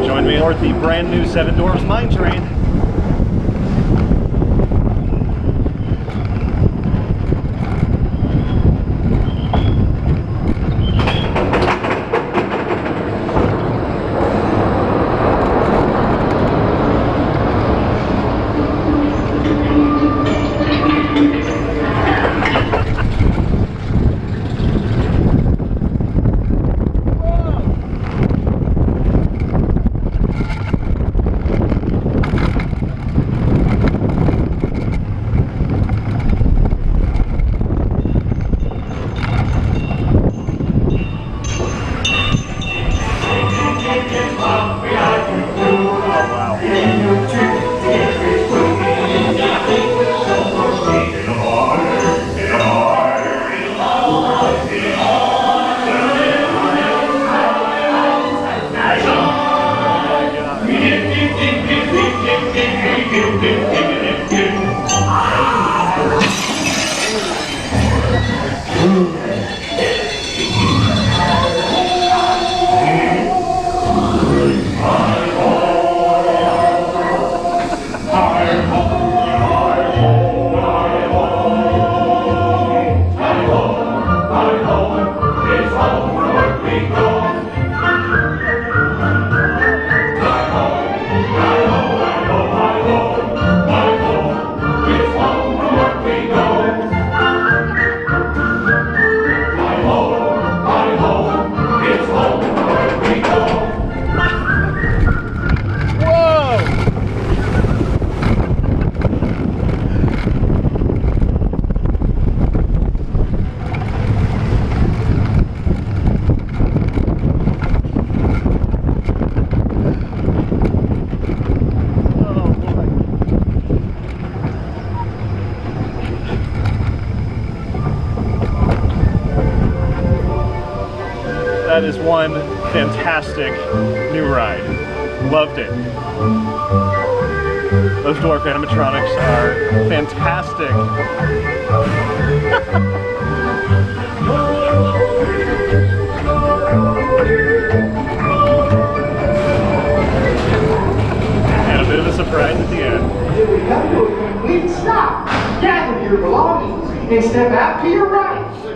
Join me aboard the brand new Seven Dwarfs Mine Train. That is one fantastic new ride. Loved it. Those dwarf animatronics are fantastic. And a bit of a surprise at the end. Here we come to a complete stop. Gather your belongings and step out to your right.